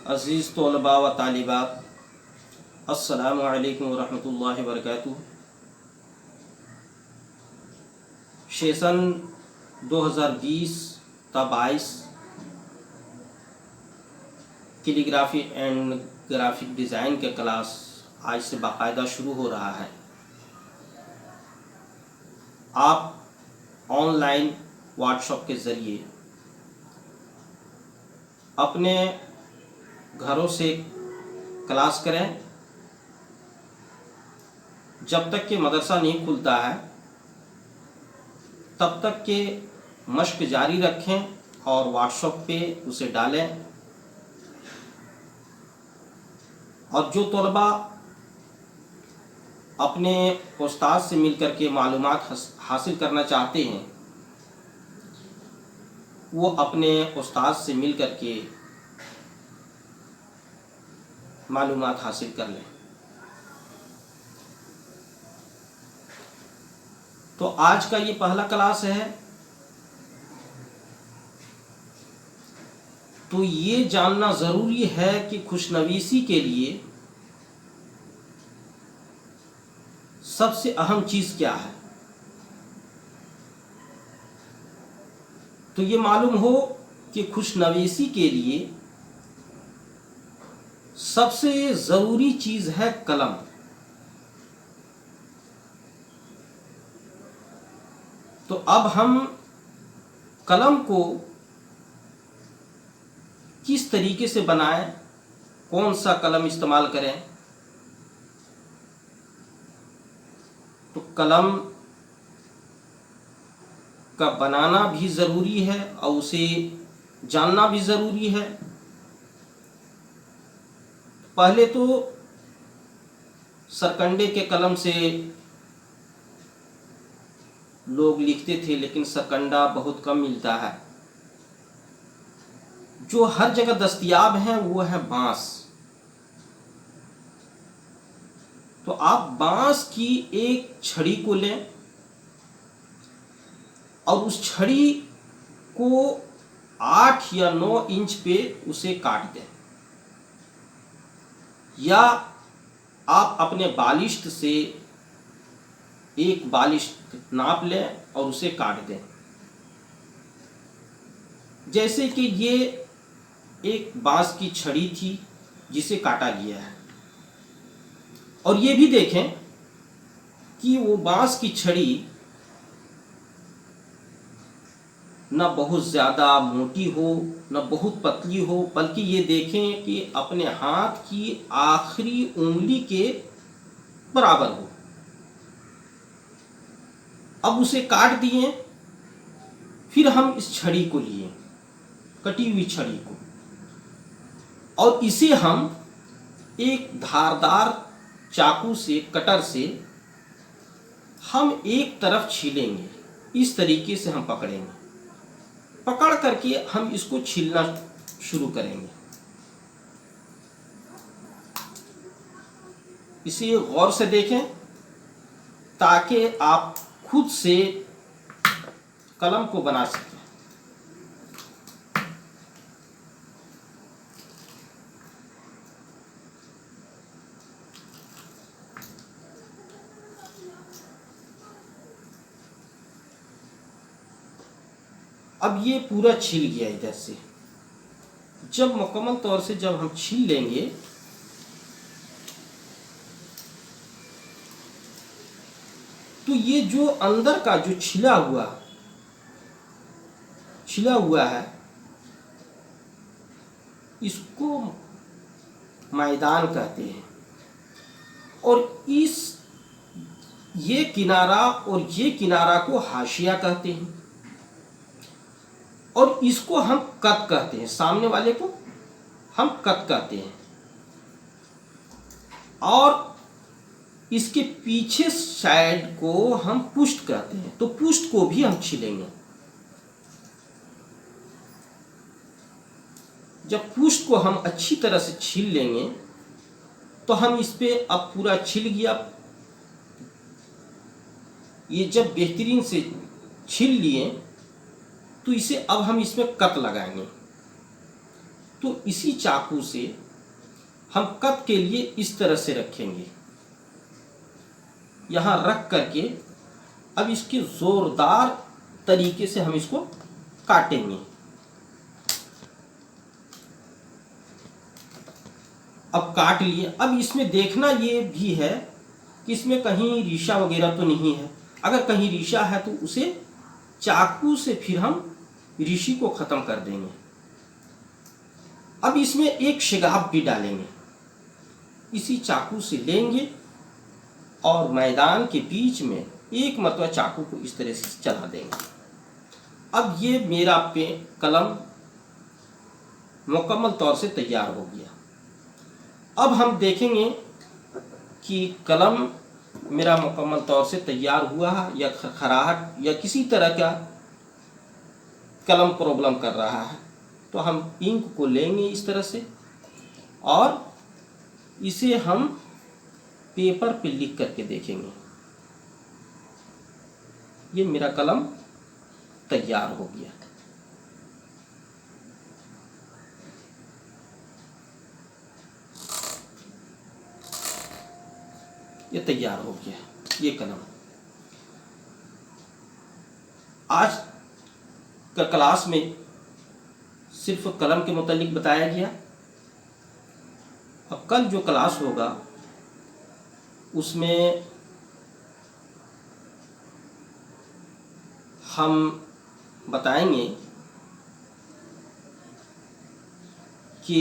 अज़ीज़ तलबा व तालिबात, अस्सलामु अलैकुम व रहमतुल्लाहि व बरकातुहू। Session 2020-22 calligraphy and graphic design के क्लास आज से बाकायदा शुरू हो रहा है। आप ऑनलाइन व्हाट्सएप के ज़रिए अपने घरों से क्लास करें। जब तक कि मदरसा नहीं खुलता है तब तक के मश्क जारी रखें और व्हाट्सएप पे उसे डालें। और जो तलबा अपने उस्ताद से मिलकर के मालूमात हासिल करना चाहते हैं वो अपने उस्ताद से मिलकर के मालूमात हासिल कर लें। तो आज का ये पहला क्लास है। तो ये जानना ज़रूरी है कि खुशनवीसी के लिए सबसे अहम चीज़ क्या है। तो ये मालूम हो कि खुशनवीसी के लिए सबसे ज़रूरी चीज़ है कलम। तो अब हम कलम को किस तरीके से बनाएं, कौन सा कलम इस्तेमाल करें। तो कलम का बनाना भी ज़रूरी है और उसे जानना भी ज़रूरी है। पहले तो सरकंडे के कलम से लोग लिखते थे, लेकिन सरकंडा बहुत कम मिलता है। जो हर जगह दस्तयाब है वो है बांस। तो आप बांस की एक छड़ी को लें और उस छड़ी को 8 या 9 इंच पे उसे काट दें, या आप अपने बालिश्त से एक बालिश्त नाप लें और उसे काट दें। जैसे कि ये एक बांस की छड़ी थी जिसे काटा गया है, और ये भी देखें कि वो बांस की छड़ी न बहुत ज़्यादा मोटी हो न बहुत पतली हो, बल्कि ये देखें कि अपने हाथ की आखिरी उंगली के बराबर हो। अब उसे काट दिए, फिर हम इस छड़ी को लिए, कटी हुई छड़ी को, और इसे हम एक धारदार चाकू से, कटर से हम एक तरफ छीलेंगे। इस तरीके से हम पकड़ेंगे, पकड़ करके हम इसको छीलना शुरू करेंगे। इसे गौर से देखें ताकि आप खुद से कलम को बना सकें। अब ये पूरा छिल गया इधर से। जब मुकम्मल तौर से जब हम छील लेंगे तो ये जो अंदर का जो छिला हुआ है इसको मैदान कहते हैं। और ये किनारा और ये किनारा को हाशिया कहते हैं, और इसको हम कत कहते हैं। सामने वाले को हम कत कहते हैं, और इसके पीछे साइड को हम पुष्ट कहते हैं। तो पुष्ट को भी हम छीलेंगे। जब पुष्ट को हम अच्छी तरह से छील लेंगे तो हम इस पे, अब पूरा छिल गया, ये जब बेहतरीन से छील लिए तो इसे अब हम इसमें कत लगाएंगे। तो तो इसी चाकू से हम कट के लिए इस तरह से रखेंगे, यहाँ रख करके अब इसके जोरदार तरीके से हम इसको काटेंगे। अब काट लिए। अब इसमें देखना ये भी है कि इसमें कहीं रेशा वगैरह तो नहीं है। अगर कहीं रेशा है तो उसे चाकू से फिर हम रेशे को खत्म कर देंगे। अब इसमें एक शिगाफ भी डालेंगे, इसी चाकू से लेंगे और मैदान के बीच में एक मरतबा चाकू को इस तरह से चला देंगे। अब ये मेरा कलम मुकम्मल तौर से तैयार हो गया। अब हम देखेंगे कि कलम मेरा मुकम्मल तौर से तैयार हुआ है या खराहट या किसी तरह का कलम प्रॉब्लम कर रहा है, तो हम इंक को लेंगे इस तरह से और इसे हम पेपर पे लिख करके देखेंगे। ये मेरा कलम तैयार हो गया। ये तैयार हो गया ये कलम। आज का क्लास में सिर्फ कलम के मुतालिक बताया गया। अब कल जो क्लास होगा उसमें हम बताएंगे कि